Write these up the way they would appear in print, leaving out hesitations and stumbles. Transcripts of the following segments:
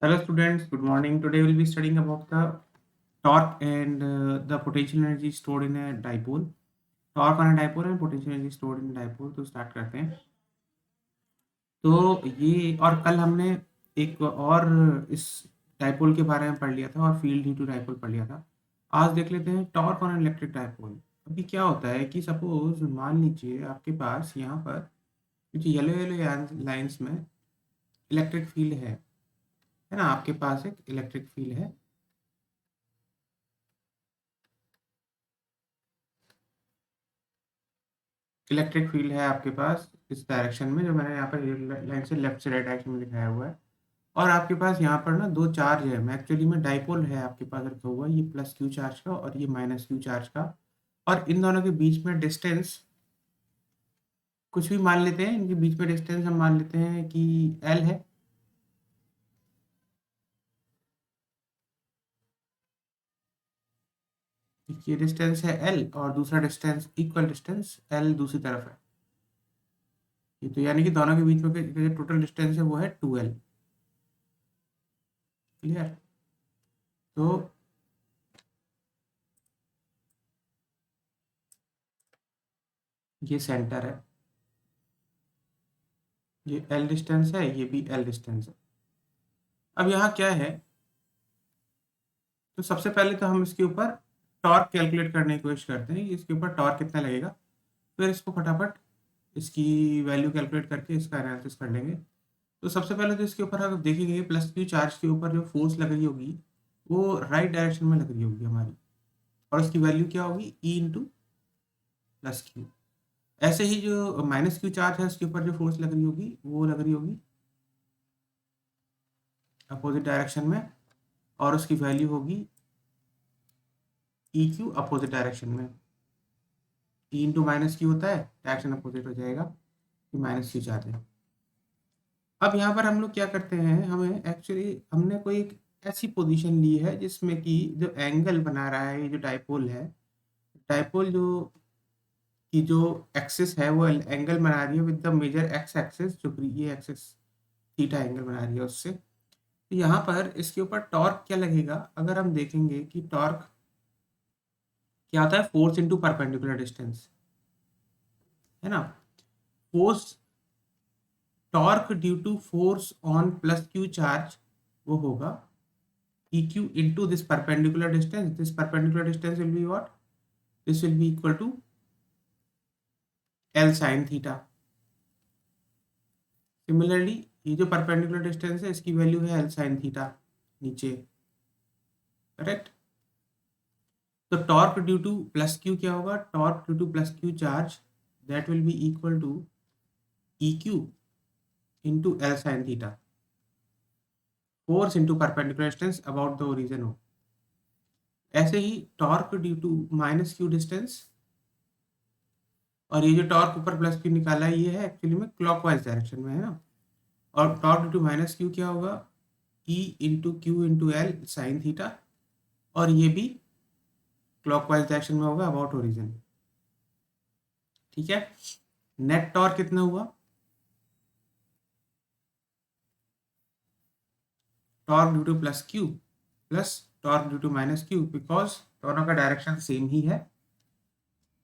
Hello students, good morning. Today we'll be studying about the torque and the potential energy stored in a dipole. Torque on a dipole and potential energy stored in a dipole. तो start करते हैं। तो ये और कल हमने एक और इस डाइपोल के बारे में पढ़ लिया था और फील्ड ड्यू टू डाइपोल पढ़ लिया था। आज देख लेते हैं टॉर्क ऑन इलेक्ट्रिक डाइपोल। अभी क्या होता है कि सपोज मान लीजिए आपके पास यहाँ पर कुछ येलो येलो लाइंस में इलेक्ट्रिक फील्ड है ना। आपके पास एक इलेक्ट्रिक फील्ड है। इलेक्ट्रिक फील्ड है आपके पास इस डायरेक्शन में, जो मैंने यहाँ पर लाइन से लेफ्ट से राइट डायरेक्शन में दिखाया हुआ है। और आपके पास यहाँ पर ना दो चार्ज है, मैं एक्चुअली में डाइपोल है आपके पास रखा हुआ है, ये प्लस क्यू चार्ज का और ये माइनस क्यू चार्ज का। और इन दोनों के बीच में डिस्टेंस कुछ भी मान लेते हैं, इनके बीच में डिस्टेंस हम मान लेते हैं कि एल है। ये डिस्टेंस है एल और दूसरा डिस्टेंस इक्वल डिस्टेंस एल दूसरी तरफ है। ये तो यानी कि दोनों के बीच में जो टोटल डिस्टेंस है वो है 2L। क्लियर? तो ये सेंटर है, ये एल डिस्टेंस है, ये भी एल डिस्टेंस है। अब यहाँ क्या है, तो सबसे पहले तो हम इसके ऊपर टॉर्क कैलकुलेट करने की कोशिश करते हैं कि इसके ऊपर टॉर्क कितना लगेगा। फिर इसको फटाफट इसकी वैल्यू कैलकुलेट करके इसका एनालिसिस कर लेंगे। तो सबसे पहले तो इसके ऊपर अगर देखेंगे प्लस क्यू चार्ज के ऊपर जो फोर्स लग रही होगी वो राइट डायरेक्शन में लग रही होगी हमारी, और उसकी वैल्यू क्या होगी ई इंटू प्लस क्यू। ऐसे ही जो माइनस क्यू चार्ज है उसके ऊपर जो फोर्स लग रही होगी वो लग रही होगी अपोजिट डायरेक्शन में, और उसकी वैल्यू होगी ई क्यू अपोजिट डायरेक्शन में। ई इंटू माइनस क्यू होता है, डायरेक्शन अपोजिट हो जाएगा, ये माइनस क्यू चार्ज है। अब यहाँ पर हम लोग क्या करते हैं, हमें एक्चुअली हमने कोई एक ऐसी पोजीशन ली है जिसमें कि जो एंगल बना रहा है, ये जो डाइपोल है, डाइपोल जो की जो एक्सिस है वो एंगल बना रही है with the major x axis, जो कि ये एक्सिस थीटा एंगल बना रही है उससे। तो यहाँ पर इसके ऊपर टॉर्क क्या लगेगा, अगर हम देखेंगे कि टॉर्क क्या होता है, फोर्स इंटू परपेंडिकुलर डिस्टेंस, है ना। Force torque due to force on plus q charge वो होगा EQ into this perpendicular distance. This perpendicular distance will be what? This will be equal to L sin theta. Similarly, ये जो perpendicular distance है इसकी value है L sin theta नीचे, correct. तो torque due to plus q क्या होगा, torque due to plus q charge that will be equal to EQ into L sin theta, force into perpendicular distance about the origin हो। ऐसे ही torque due to minus q distance, और ये जो torque ऊपर plus Q निकाला है ये है एक्चुअली में क्लॉकवाइज डायरेक्शन में, है ना। और टॉर्क इंटू माइनस क्यू क्या होगा, E into Q into L sine theta, और ये भी क्लॉकवाइज डायरेक्शन में होगा अबाउट ओरिजिन। ठीक है। नेट टॉर्क कितना हुआ, torque due to plus q plus torque due to minus q, because दोनों का डायरेक्शन सेम ही है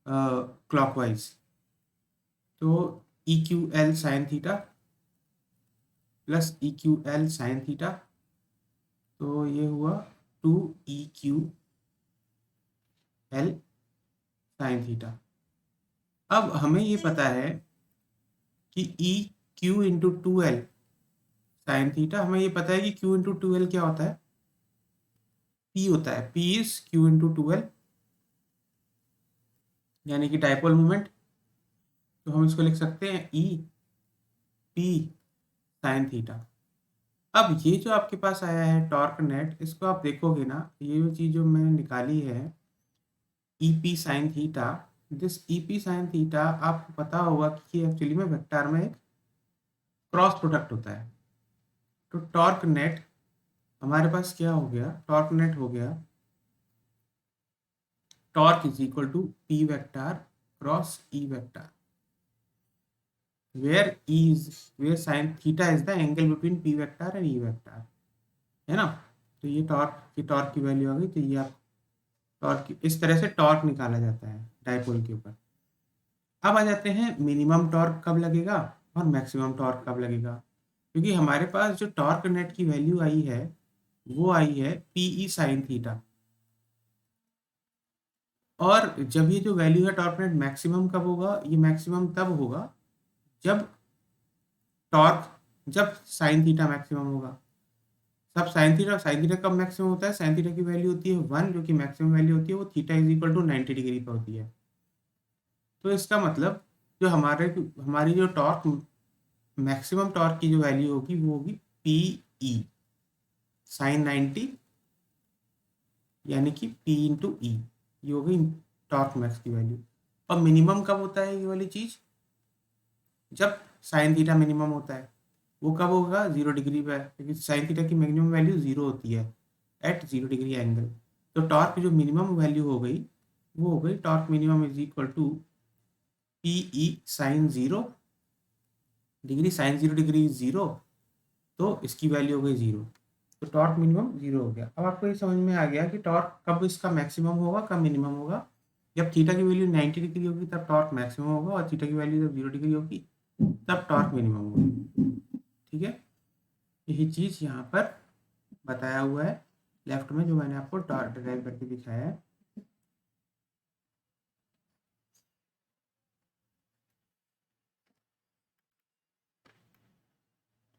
क्लॉकवाइज। तो E q L sine theta plus E q L sine theta, तो ये हुआ 2EQL साइन थीटा। अब हमें ये पता है कि E Q into 2L sine theta, हमें ये पता है कि Q इंटू 2L क्या होता है, P होता है, P is Q into 2L, यानी कि डाइपोल मोमेंट। तो हम इसको लिख सकते हैं ई पी साइन थीटा। अब ये जो आपके पास आया है टॉर्क नेट, इसको आप देखोगे ना, ये जो चीज़ जो मैंने निकाली है E P sine theta, this E P sine theta आपको पता होगा कि ये एक्चुअली में वेक्टर में एक क्रॉस प्रोडक्ट होता है। तो टॉर्क नेट हमारे पास क्या हो गया, टॉर्क नेट हो गया torque is equal to P vector cross E vector, where sin theta is the angle between p vector and e vector. है ना। तो ये टॉर्क की वैल्यू आ गई। तो ये आप इस तरह से टॉर्क निकाला जाता है डायपोल के ऊपर। अब आ जाते हैं मिनिमम टॉर्क कब लगेगा और मैक्सिमम टॉर्क कब लगेगा, क्योंकि हमारे पास जो टॉर्क नेट की वैल्यू आई है वो आई है पीई साइन थीटा। और जब ये जो वैल्यू है टॉर्क नेट मैक्सिमम कब होगा, ये मैक्सिमम तब होगा जब टॉर्क जब साइन थीटा मैक्सिमम होगा। सब साइन थीटा कब मैक्सिमम होता है, साइन थीटा की वैल्यू होती है 1, जो कि मैक्सिमम वैल्यू होती है वो theta is equal to 90 degree पर होती है। तो इसका मतलब जो हमारी जो टॉर्क मैक्सिमम टॉर्क की जो वैल्यू होगी वो होगी पी ई साइन 90, यानी कि पी इंटू ई, ये हो गई टॉर्क मैक्स की वैल्यू। और मिनिमम कब होता है ये वाली चीज, जब साइन थीटा मिनिमम होता है। वो कब होगा, 0 डिग्री पे, क्योंकि साइन थीटा की मिनिमम वैल्यू 0 होती है एट 0 डिग्री एंगल। तो टॉर्क जो मिनिमम वैल्यू हो गई वो हो गई torque minimum is equal to P E sine 0 degree, sine 0 degree 0, तो इसकी वैल्यू हो गई 0। तो टॉर्क मिनिमम 0 हो गया। अब आपको ये समझ में आ गया कि टॉर्क कब इसका मैक्सिमम होगा कब मिनिमम होगा। जब थीटा की वैल्यू 90 डिग्री होगी तब टॉर्क मैक्सिमम होगा, और थीटा की वैल्यू जब 0 डिग्री होगी तब टॉर्क मिनिमम होगा। ठीक है, यही चीज यहाँ पर बताया हुआ है लेफ्ट में, जो मैंने आपको ड्राइव करके दिखाया है।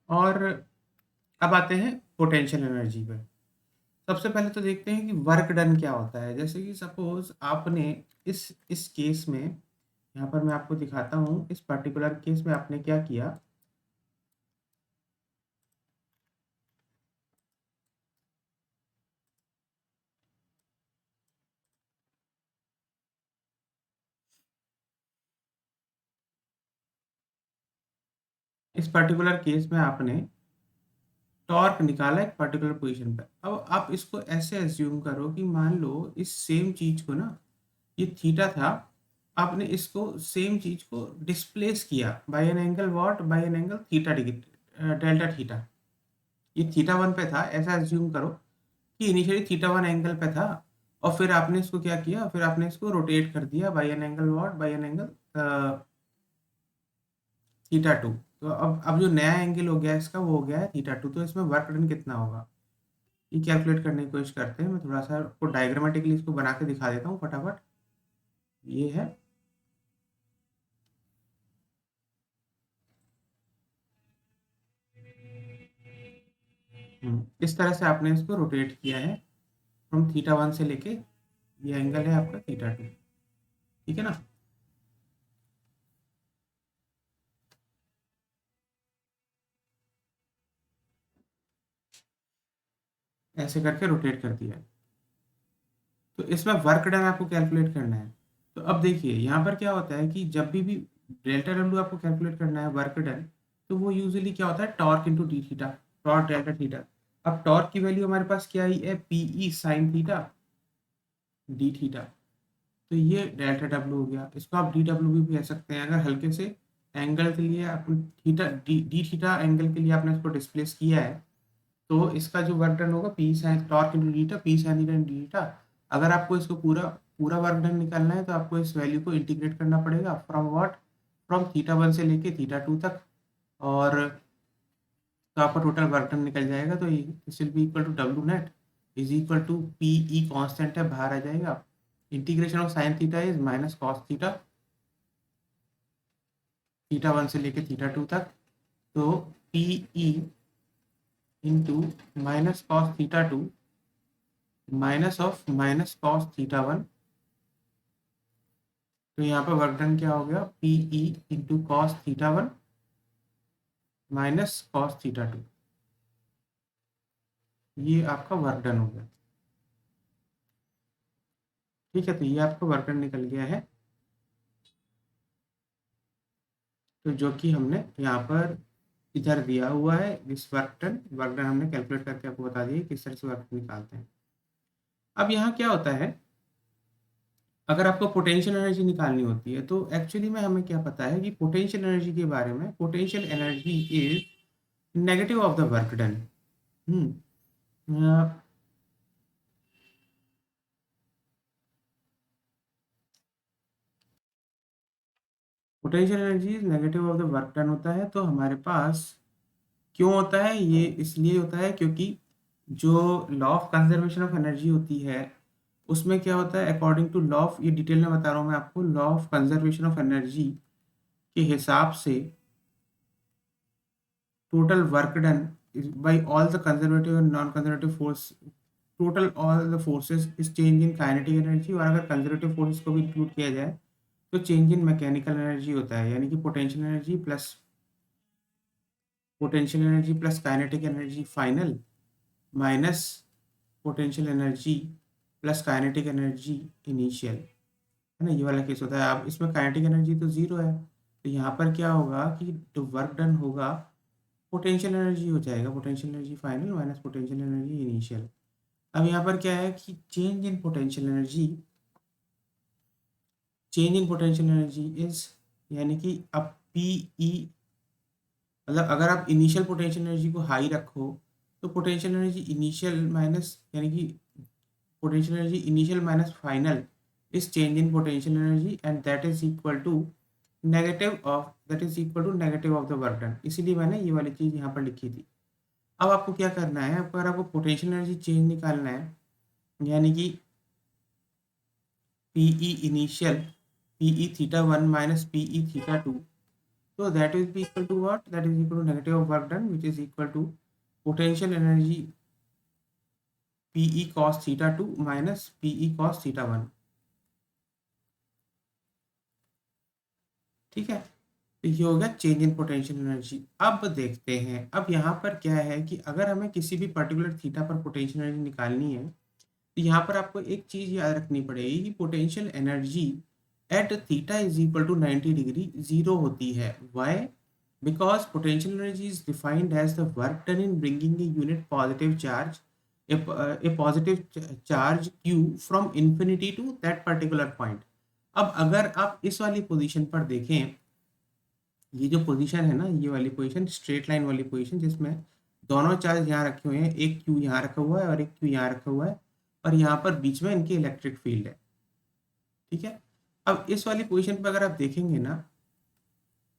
और अब आते हैं पोटेंशियल एनर्जी पे। सबसे पहले तो देखते हैं कि वर्क डन क्या होता है। जैसे कि सपोज आपने इस केस में, यहाँ पर मैं आपको दिखाता हूँ, इस पर्टिकुलर केस में आपने क्या किया। इस पर्टिकुलर केस में आपने टॉर्क निकाला एक पर्टिकुलर पोजीशन पे। अब आप इसको ऐसे एज्यूम करो कि मान लो इस सेम चीज को ना, ये थीटा था, आपने इसको सेम चीज को डिस्प्लेस किया by an angle what, by an angle theta degree, delta theta. ये थीटा 1 पे था, ऐसा एज्यूम करो कि इनिशियली थीटा 1 एंगल पे था, और फिर आपने इसको क्या किया, फिर आपने इसको रोटेट कर दिया by an angle what, by an angle theta 2। तो अब जो नया एंगल हो गया इसका वो हो गया है थीटा 2। तो इसमें वर्क डन कितना होगा ये कैलकुलेट करने की कोशिश करते हैं। मैं थोड़ा सा आपको डायग्रामेटिकली इसको बना के दिखा देता हूँ फटाफट। ये है, इस तरह से आपने इसको रोटेट किया है फ्रॉम थीटा 1 से लेके, ये एंगल है आपका थीटा 2। ठीक है ना। ऐसे करके रोटेट कर दिया है। तो इसमें वर्क डन आपको कैलकुलेट करना है। तो अब देखिए यहाँ पर क्या होता है कि जब भी डेल्टा डब्ल्यू आपको कैलकुलेट करना है वर्क डन, तो वो यूजुअली क्या होता है torque into d theta, torque delta theta. अब टॉर्क की वैल्यू हमारे पास क्या आई है, P E sine theta d theta. तो ये डेल्टा डब्ल्यू हो गया। इसको आप डी डब्ल्यू भी कह सकते हैं। अगर हल्के से एंगल के लिए आप थीटा डी थीटा एंगल के लिए आपने इसको डिस्प्लेस किया है, तो इसका जो वर्क डन होगा P sign torque into डीटा, P sine theta into डीटा। अगर आपको इसको पूरा पूरा वर्क डन निकालना है तो आपको इस वैल्यू को इंटीग्रेट करना पड़ेगा फ्रॉम व्हाट, फ्रॉम थीटा 1 से लेके थीटा 2 तक। और तो आपका टोटल वर्क डन निकल जाएगा। तो this will be equal to W net is equal to P E, constant है बाहर आ जाएगा। Integration of sine theta is minus cos theta, theta 1 से लेके थीटा 2 तक। तो P E into minus cos theta 2 minus of minus cos theta 1। तो यहाँ पर वर्क डन क्या हो गया, P E into cos theta 1 minus cos theta 2। ये आपका वर्क डन हो गया। ठीक है, तो ये आपका वर्क डन निकल गया है। तो जो कि हमने यहाँ पर इधर दिया हुआ है दिस वर्क डन हमने कैलकुलेट करके आपको बता दिया किस तरह से वर्क निकालते हैं। अब यहाँ क्या होता है, अगर आपको पोटेंशियल एनर्जी निकालनी होती है तो एक्चुअली में हमें क्या पता है कि पोटेंशियल एनर्जी के बारे में, potential energy is negative of the work done. Potential energy negative of the work done होता है। तो हमारे पास क्यों होता है ये? इसलिए होता है क्योंकि जो law of conservation of energy होती है उसमें क्या होता है, अकॉर्डिंग टू लॉ ऑफ, ये डिटेल में बता रहा हूँ मैं आपको, law of conservation of energy के हिसाब से total work done is by all the conservative and non-conservative force, total all the forces is change in kinetic energy। और अगर कंजर्वेटिव फोर्सेस को भी इंक्लूड किया जाए तो चेंज इन मैकेनिकल एनर्जी होता है, यानी कि potential energy plus kinetic energy final minus potential energy plus kinetic energy initial, है ना। ये वाला केस होता है। अब इसमें काइनेटिक एनर्जी तो जीरो है, तो यहाँ पर क्या होगा कि जो वर्क डन होगा पोटेंशियल एनर्जी हो जाएगा, potential energy final minus potential energy initial. अब यहाँ पर क्या है कि change in potential energy is, यानी कि अब पी मतलब अगर आप इनिशियल पोटेंशियल एनर्जी को हाई रखो तो पोटेंशियल एनर्जी इनिशियल माइनस, यानी कि potential energy initial minus final is change in potential energy and that is equal to negative of the work done. इसीलिए मैंने ये वाली चीज़ यहाँ पर लिखी थी। अब आपको क्या करना है, अगर आपको पोटेंशियल एनर्जी चेंज निकालना है, यानी कि PE initial, PE theta one minus PE theta two, तो that is equal to what, that is equal to negative of work done which is equal to potential energy PE cos theta two minus PE cos theta one. ठीक है, तो ये हो गया change in potential energy. अब देखते हैं, अब यहाँ पर क्या है कि अगर हमें किसी भी पर्टिकुलर थीटा पर पोटेंशियल एनर्जी निकालनी है तो यहाँ पर आपको एक चीज याद रखनी पड़ेगी कि potential energy at theta is equal to 90 degree zero होती है। Why? Because potential energy is defined as the work done in bringing a unit positive charge, a positive charge q from infinity to that particular point. अब अगर आप इस वाली position पर देखें, ये जो पोजीशन है ना, ये वाली पोजीशन स्ट्रेट लाइन वाली पोजीशन जिसमें दोनों चार्ज यहाँ रखे हुए हैं, एक क्यू यहाँ रखा हुआ है और एक क्यू यहाँ रखा हुआ है, और यहाँ पर बीच में इनकी इलेक्ट्रिक फील्ड है। ठीक है, अब इस वाली पोजीशन पर अगर आप देखेंगे ना,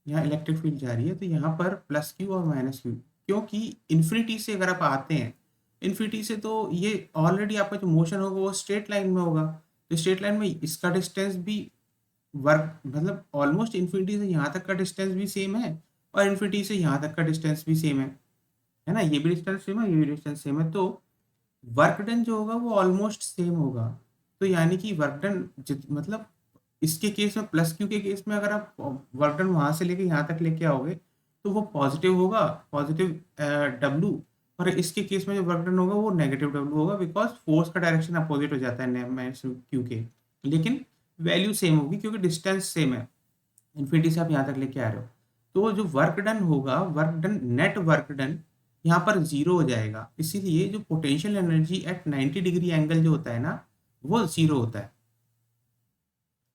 यहाँ इलेक्ट्रिक फील्ड जा रही है, तो यहाँ पर प्लस क्यू और माइनस क्यू, क्योंकि इन्फिनिटी से अगर आप आते हैं, इन्फिनिटी से तो ये ऑलरेडी आपका जो मोशन होगा वो स्ट्रेट लाइन में होगा, तो स्ट्रेट लाइन में इसका डिस्टेंस भी वर्क मतलब ऑलमोस्ट इन्फिनिटी से यहाँ तक का डिस्टेंस भी सेम है और इन्फिनिटी से यहाँ तक का डिस्टेंस भी सेम है ना, ये भी डिस्टेंस सेम है, ये भी डिस्टेंस सेम है, तो वर्क डन जो होगा वो ऑलमोस्ट सेम होगा। तो यानी कि वर्क डन मतलब इसके केस में प्लस क्यू के केस में अगर आप वर्क डन वहां से लेके यहाँ तक लेके आओगे तो वो पॉजिटिव होगा, पॉजिटिव डब्लू, और इसके केस में जो वर्क डन होगा वो नेगेटिव डब्लू होगा, बिकॉज फोर्स का डायरेक्शन अपोजिट हो जाता है माइनस क्यू के, लेकिन वैल्यू सेम होगी क्योंकि डिस्टेंस सेम है, इन्फिनिटी से आप यहाँ तक लेके आ रहे हो। तो जो वर्क डन होगा, work done, net work done यहाँ पर जीरो हो जाएगा, इसीलिए जो potential energy at 90 degree angle जो होता है ना वो जीरो होता है।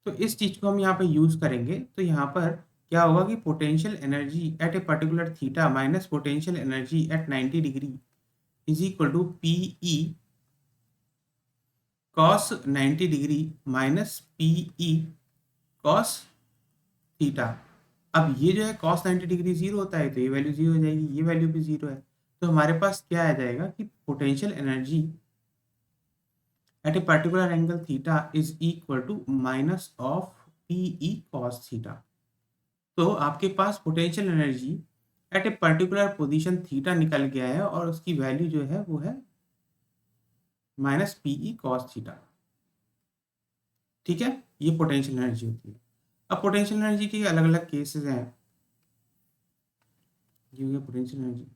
तो इस चीज को हम यहाँ पे यूज करेंगे, तो यहाँ पर क्या होगा कि potential energy at a particular theta minus potential energy at 90 degree is equal to P E cos 90 degree minus PE cos theta. अब ये जो है कॉस 90 डिग्री जीरो होता है, तो ये वैल्यू जीरो हो जाएगी, ये वैल्यू भी जीरो है, तो हमारे पास क्या आ जाएगा कि potential energy at a particular angle theta is equal to minus of PE cos theta. तो आपके पास potential energy at a particular position theta निकल गया है और उसकी वैल्यू जो है वो है माइनस पीई कॉस थीटा। ठीक है, ये पोटेंशियल एनर्जी होती है। अब पोटेंशियल एनर्जी के अलग अलग केसेस हैं, ये हो गया पोटेंशियल एनर्जी।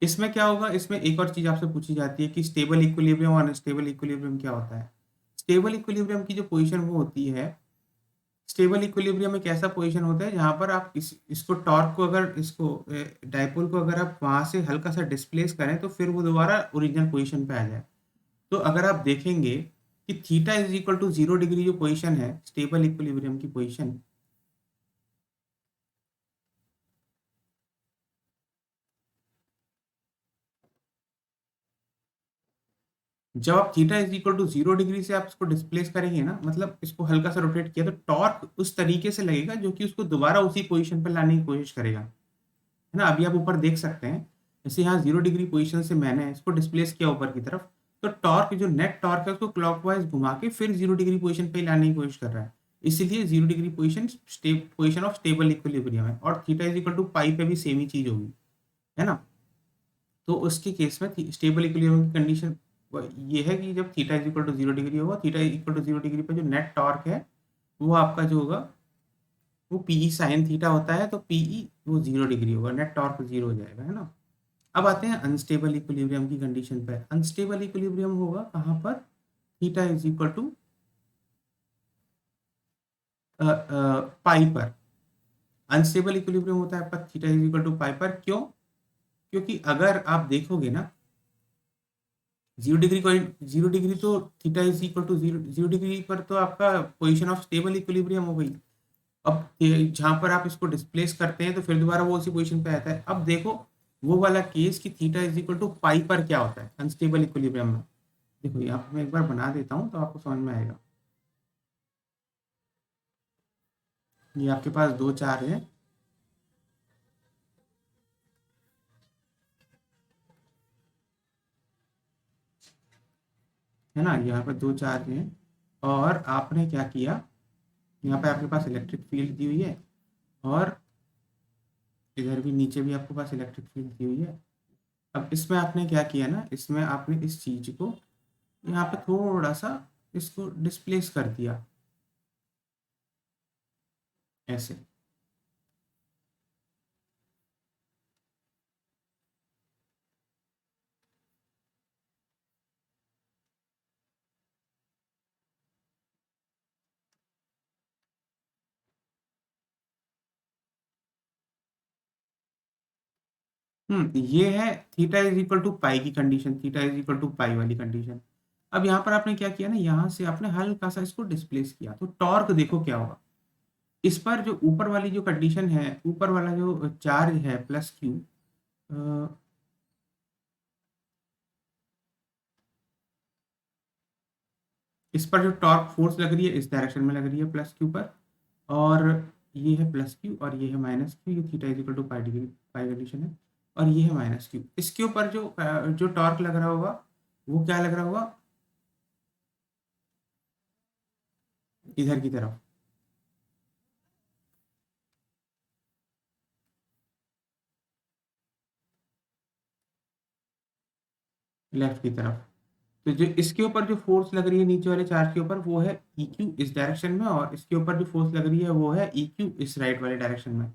इसमें क्या होगा, इसमें एक और चीज आपसे पूछी जाती है कि स्टेबल इक्विलिब्रियम और अनस्टेबल इक्विलिब्रियम क्या होता है। स्टेबल इक्विलिब्रियम की जो पोजीशन वो होती है, स्टेबल इक्विलिब्रियम एक ऐसा पोजीशन होता है जहां पर आप इसको टॉर्क को, अगर इसको डाइपोल को अगर आप वहां से हल्का सा डिस्प्लेस करें तो फिर वो दोबारा ओरिजिनल पोजीशन पे आ जाए। तो अगर आप देखेंगे कि theta is equal to 0 degree जो पोजीशन है स्टेबल इक्विलिब्रियम की पोजीशन, जब आप theta is equal to 0 degree से आप इसको डिस्प्लेस करेंगे ना, मतलब इसको हल्का सा रोटेट किया, तो टॉर्क उस तरीके से लगेगा जो कि उसको दोबारा उसी पोजीशन पर लाने की कोशिश करेगा, है ना। अभी आप ऊपर देख सकते हैं, जैसे यहाँ 0 डिग्री पोजीशन से मैंने इसको डिस्प्लेस किया ऊपर की तरफ, तो टॉर्क, जो नेट टॉर्क है, उसको क्लॉकवाइज घुमा के फिर 0 डिग्री पोजीशन पे लाने की कोशिश कर रहा है। इसीलिए 0 degree position position of stable equilibrium है, और थीटा इज इक्वल टू पाई पे भी सेम ही चीज होगी, है ना। तो उसके केस में स्टेबल इक्विलिब्रियम की कंडीशन ये है कि जब theta is equal to 0 degree होगा, थीटा इक्वल टू 0 डिग्री पर जो नेट टॉर्क है वो आपका जो होगा वो पीई साइन थीटा होता है, तो पीई वो 0 डिग्री होगा, नेट टॉर्क 0 हो जाएगा, है ना। अब आते हैं अनस्टेबल इक्विलिब्रियम की कंडीशन पे। अनस्टेबल इक्विलिब्रियम होगा कहाँ पर, theta is equal to pi पर। अनस्टेबल इक्विलिब्रियम होता है आपका theta is equal to pi पर। क्यों? क्योंकि अगर आप देखोगे ना, 0 डिग्री को, 0 डिग्री तो theta is equal to 0 degree पर तो आपका पोजीशन ऑफ स्टेबल इक्विलिब्रियम हो गई। अब जहां पर आप इसको डिस्प्लेस करते हैं तो फिर दोबारा वो उसी पोजीशन पे आता है। अब देखो वो वाला केस कि theta is equal to pi पर क्या होता है अनस्टेबल इक्विलिब्रियम में। देखो यहाँ पे मैं एक बार बना देता हूँ तो आपको समझ में आएगा। ये आपके पास दो चार है, है ना, यहाँ पर दो चार हैं, और आपने क्या किया, यहाँ पे आपके पास इलेक्ट्रिक फील्ड दी हुई है, और इधर भी नीचे भी आपके पास इलेक्ट्रिक फील्ड दी हुई है। अब इसमें आपने क्या किया ना, इसमें आपने इस चीज को यहाँ पे थोड़ा सा इसको डिस्प्लेस कर दिया ऐसे। ये है theta is equal to pi की condition, theta is equal to pi वाली कंडीशन। अब यहाँ पर आपने क्या किया ना, यहाँ से आपने हल्का सा इसको डिस्प्लेस किया, तो टॉर्क देखो क्या होगा। इस पर जो ऊपर वाली जो कंडीशन है, ऊपर वाला जो चार्ज है प्लस क्यू, इस पर जो टॉर्क फोर्स लग रही है इस डायरेक्शन में लग रही है प्लस क्यू पर, और ये है प्लस क्यू और ये है माइनस क्यू, ये theta is equal to pi degree, pi condition है, और ये है माइनस क्यू। इसके ऊपर जो जो टॉर्क लग रहा होगा वो क्या लग रहा होगा, इधर की तरफ, लेफ्ट की तरफ। तो जो इसके ऊपर जो फोर्स लग रही है नीचे वाले चार्ज के ऊपर वो है ई क्यू इस डायरेक्शन में, और इसके ऊपर जो फोर्स लग रही है वो है ई क्यू इस राइट वाले डायरेक्शन में।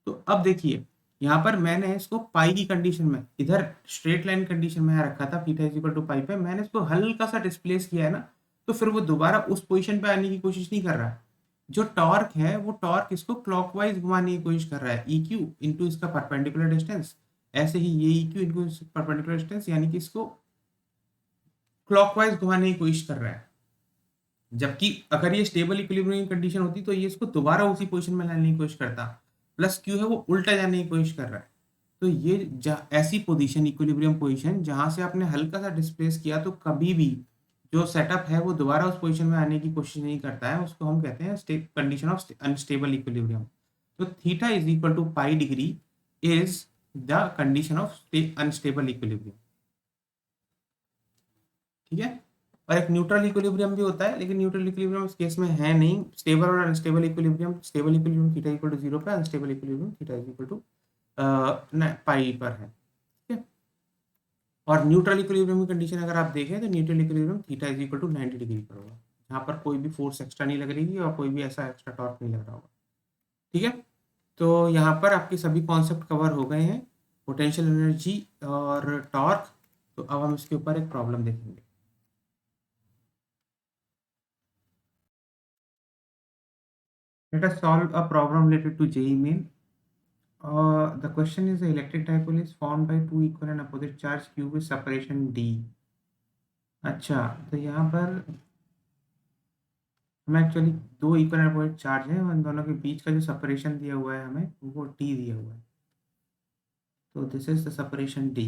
तो अब देखिए यहाँ पर मैंने इसको पाई की कंडीशन में, इधर स्ट्रेट लाइन कंडीशन में यहाँ रखा था थीटा इज इक्वल टू पाई पे, मैंने इसको हल्का सा डिस्प्लेस किया है ना, तो फिर वो दोबारा उस पोजीशन पे आने की कोशिश नहीं कर रहा। जो टॉर्क है वो टॉर्क इसको क्लॉकवाइज घुमाने की कोशिश कर रहा है, ई क्यू इंटू इसका परपेंडिकुलर डिस्टेंस, ऐसे ही ये E Q into perpendicular distance, यानी कि इसको क्लॉकवाइज घुमाने की कोशिश कर रहा है। जबकि अगर ये स्टेबल इक्विलिब्रियम कंडीशन होती तो ये इसको दोबारा उसी पोजीशन में लाने की कोशिश करता। प्लस क्यू है वो उल्टा जाने की कोशिश कर रहा है। तो ये ऐसी पोजीशन, इक्विलिब्रियम पोजीशन जहां से आपने हल्का सा डिस्प्लेस किया, तो कभी भी जो सेटअप है वो दोबारा उस पोजीशन में आने की कोशिश नहीं करता है, उसको हम कहते हैं कंडीशन ऑफ अनस्टेबल इक्विलिब्रियम। तो theta is equal to pi degree is the condition of unstable equilibrium, ठीक है। और एक न्यूट्रल इक्विलिब्रियम भी होता है, लेकिन न्यूट्रल इक्विलिब्रियम इस केस में है नहीं। स्टेबल और unstable equilibrium, stable equilibrium theta equal to 0 पे, unstable equilibrium theta equal to pi पर है, ठीक है। और न्यूट्रल इक्विलिब्रियम की कंडीशन अगर आप देखें तो neutral equilibrium theta is equal to 90 degree पर होगा, जहाँ पर कोई भी फोर्स एक्स्ट्रा नहीं लग रही और कोई भी ऐसा एक्स्ट्रा टॉर्क नहीं लग रहा होगा, ठीक है। तो यहाँ पर आपके सभी कॉन्सेप्ट कवर हो गए हैं, पोटेंशियल एनर्जी और टॉर्क। तो अब हम इसके ऊपर एक प्रॉब्लम देखेंगे। Let us solve a problem related to JEE Main. The question is the electric dipole is formed by two equal and opposite charge q with separation d. अच्छा, तो यहाँ पर हमें एक्चुअली दो इक्वल एंड अपोजिट चार्ज है, उन दोनों के बीच का जो सेपरेशन दिया हुआ है हमें वो d दिया हुआ है। तो this is the separation d।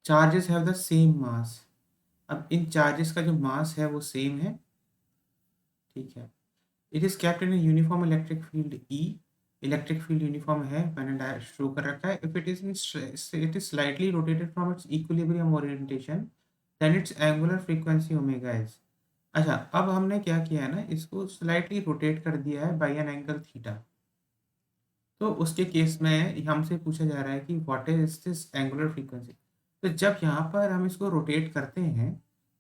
Charges have the same mass. अब इन चार्जेस का जो मास है वो सेम है, ठीक है। It is kept in uniform electric field E, electric field uniform है, मैंने शो कर रखा है। If it is slightly rotated from its equilibrium orientation then its angular frequency omega is. अच्छा, अब हमने क्या किया है ना, इसको स्लाइटली रोटेट कर दिया है बाय एन एंगल थीटा। तो उसके केस में हमसे पूछा जा रहा है कि what is this angular frequency. तो जब यहाँ पर हम इसको रोटेट करते हैं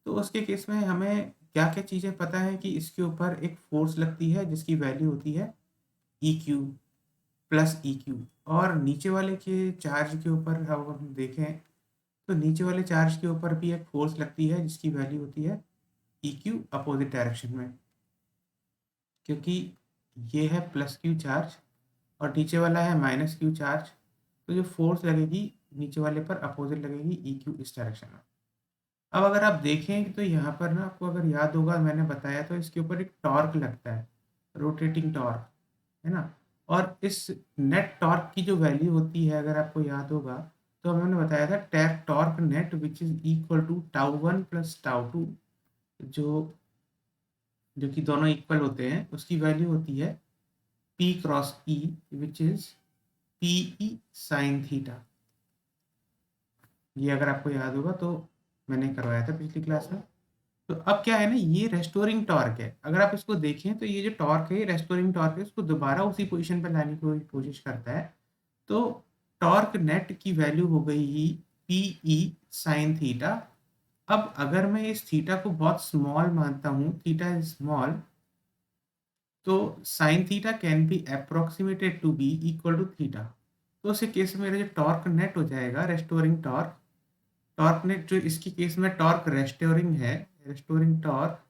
तो उसके केस में हमें क्या क्या चीज़ें पता है कि इसके ऊपर एक फोर्स लगती है जिसकी वैल्यू होती है E Q plus E Q. और नीचे वाले के चार्ज के ऊपर अगर हम देखें तो नीचे वाले चार्ज के ऊपर भी एक फोर्स लगती है जिसकी वैल्यू होती है ई क्यू अपोजिट डायरेक्शन में, क्योंकि ये है प्लस क्यू चार्ज और नीचे वाला है माइनस क्यू चार्ज। तो जो फोर्स लगेगी नीचे वाले पर अपोजिट लगेगी ई क्यू इस डायरेक्शन में। अब अगर आप देखें तो यहाँ पर ना, आपको अगर याद होगा मैंने बताया तो इसके ऊपर एक टॉर्क लगता है, रोटेटिंग टॉर्क, है ना। और इस नेट टॉर्क की जो वैल्यू होती है अगर आपको याद होगा तो हमने बताया था टैप torque net which is equal to tau one plus tau two, जो जो कि दोनों इक्वल होते हैं, उसकी वैल्यू होती है P cross E which is P E sine theta. ये अगर आपको याद होगा तो मैंने करवाया था पिछली क्लास में। तो अब क्या है ना, ये रेस्टोरिंग टॉर्क है। अगर आप इसको देखें तो ये जो टॉर्क है ये रेस्टोरिंग टॉर्क है, इसको दोबारा उसी पोजीशन पर लाने की कोशिश करता है। तो टॉर्क नेट की वैल्यू हो गई ही पी ई साइन थीटा। अब अगर मैं इस थीटा को बहुत स्मॉल मानता हूँ, थीटा इज स्मॉल, तो sine theta can be approximated to be equal to theta. तो उस केस में मेरा जो टॉर्क नेट हो जाएगा रेस्टोरिंग टॉर्क, टॉर्क नेट जो इसकी केस में टॉर्क रेस्टोरिंग है, restoring torque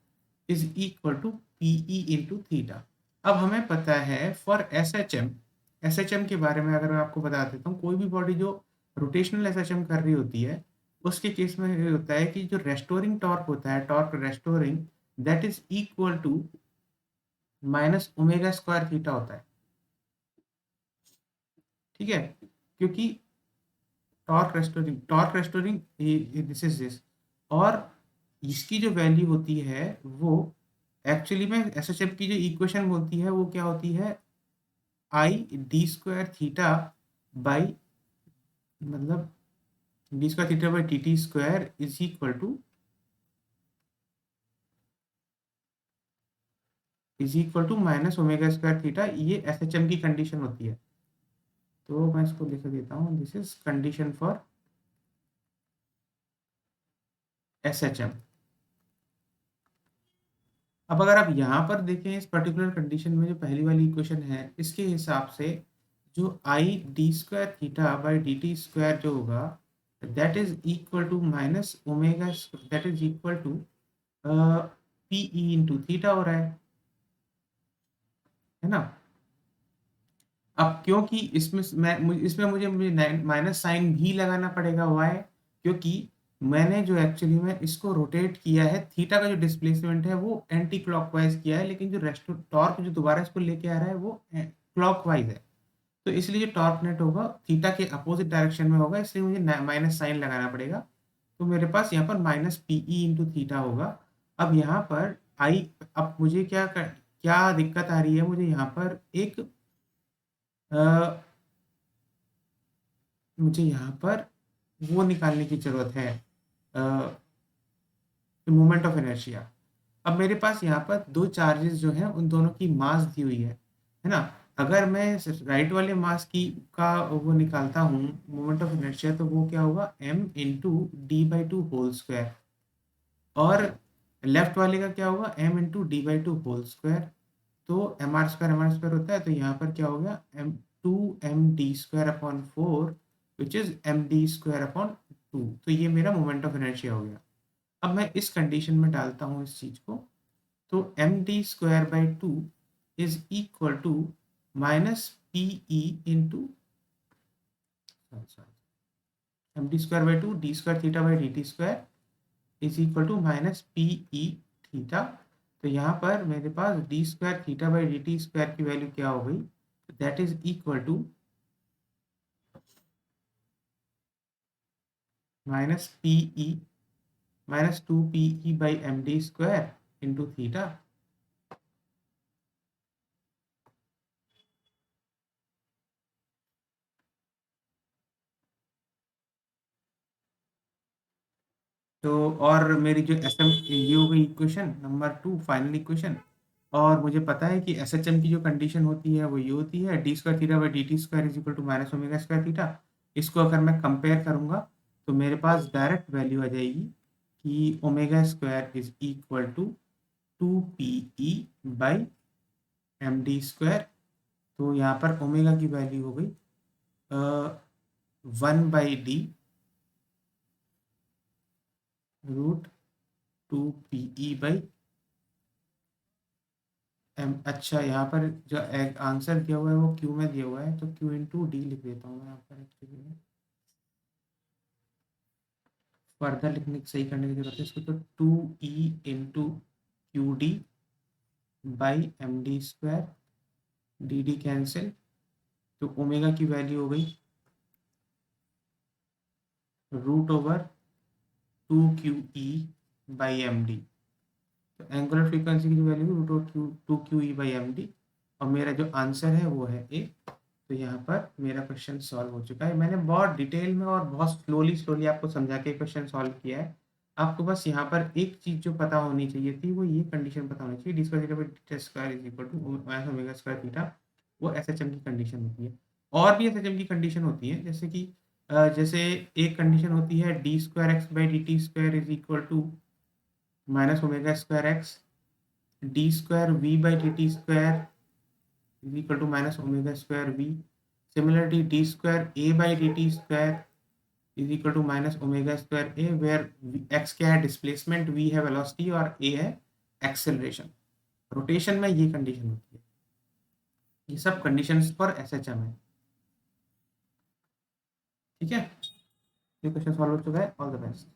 is equal to P E into theta. अब हमें पता है for S H M, S H M के बारे में अगर मैं आपको बता देता हूँ, कोई भी बॉडी जो रोटेशनल एस एच एम कर रही होती है उसके केस में ये होता है कि जो रेस्टोरिंग टॉर्क होता है, torque restoring, that is equal to minus omega square theta होता है, ठीक है। क्योंकि torque restoring this is this, और इसकी जो वैल्यू होती है वो एक्चुअली में एसएचएफ की जो इक्वेशन होती है वो क्या होती है, I d square theta by, मतलब d square theta by t t square is equal to minus omega square theta. ये एसएचएम की कंडीशन होती है। तो मैं इसको लिख देता हूँ, this is condition for SHM. अब अगर आप यहाँ पर देखें इस पर्टिकुलर कंडीशन में जो पहली वाली इक्वेशन है इसके हिसाब से जो I d square theta by d t square जो होगा that is equal to minus omega, that is equal to P E into theta हो रहा है ना। अब क्योंकि इसमें इसमें मुझे माइनस साइन भी लगाना पड़ेगा, वाई, क्योंकि मैंने जो एक्चुअली में इसको रोटेट किया है, थीटा का जो डिस्प्लेसमेंट है वो एंटी क्लॉकवाइज किया है, लेकिन जो रेस्ट टॉर्क जो दोबारा इसको लेके आ रहा है वो क्लॉकवाइज है। तो इसलिए जो टॉर्क नेट होगा थीटा के अपोजिट डायरेक्शन में होगा, इसलिए मुझे माइनस साइन लगाना पड़ेगा। तो मेरे पास यहाँ पर minus P E into theta होगा। अब यहाँ पर आई, अब मुझे क्या दिक्कत आ रही है, मुझे यहाँ पर एक मुझे यहाँ पर वो निकालने की जरूरत है, मोमेंट ऑफ इनर्शिया। अब मेरे पास यहाँ पर दो चार्जेस जो हैं उन दोनों की मास दी हुई है ना। अगर मैं राइट वाले मास की का वो निकालता हूँ मोमेंट ऑफ इनर्शिया, तो वो क्या होगा m into d by two whole square, और लेफ्ट वाले का क्या होगा m into d by two whole square. तो एम आर स्क्वायर होता है, तो यहाँ पर क्या हो गया M two M D square upon four which is M D square upon two. तो ये मेरा मोमेंट ऑफ इनर्शिया हो गया। अब मैं इस कंडीशन में डालता हूँ इस चीज को, तो m D square by two is equal to minus P E into m D square by two d square theta by d t square is equal to minus P E theta. तो यहाँ पर मेरे पास d square theta by d t square की value क्या हो गई, that is equal to minus PE minus 2 PE by MD square into theta. तो और मेरी जो एस एम ये हो गई इक्वेशन नंबर 2, फाइनल इक्वेशन। और मुझे पता है कि एस एच एम की जो कंडीशन होती है वो ये होती है, d square theta by d t square is equal to minus omega square theta. इसको अगर मैं कंपेयर करूंगा तो मेरे पास डायरेक्ट वैल्यू आ जाएगी कि omega square is equal to 2 PE by MD square. तो यहाँ पर ओमेगा की वैल्यू हो गई 1/d रूट 2 PE बाई अच्छा, यहाँ पर जो आंसर दिया हुआ है वो क्यू में दिया हुआ है, तो क्यू इंटू डी लिख देता हूँ मैं यहाँ पर एक्चुअली में। फर्दर लिखने की सही करने की जरूरत है इसको, तो 2E into q d by MD square, d d cancel, तो ओमेगा की वैल्यू हो गई root over 2QE by MD। तो एंगुलर फ्रीक्वेंसी की जो वैल्यू है root over 2QE by MD, और मेरा जो आंसर है वो है ए। तो यहाँ पर मेरा क्वेश्चन सॉल्व हो चुका है। मैंने बहुत डिटेल में और बहुत स्लोली स्लोली आपको समझा के क्वेश्चन सॉल्व किया है। आपको बस यहाँ पर एक चीज जो पता होनी चाहिए थी वो ये कंडीशन पता होनी चाहिए, d square theta by d square is equal to minus omega square theta. वो एसएचएम की कंडीशन होती है। और भी एसएचएम की कंडीशन होती है, जैसे कि जैसे एक कंडीशन होती है d square x by d t square is equal to minus omega square x, d square v by d t square is equal to minus omega square v. Similarly, d square a by dt square is equal to minus omega square a, where x क्या है displacement, v है velocity और a है acceleration. Rotation में ये condition होती है। ये सब कंडीशंस फॉर एसएचएम है। ठीक है, ये क्वेश्चन सॉल्व हो चुका है। All the best.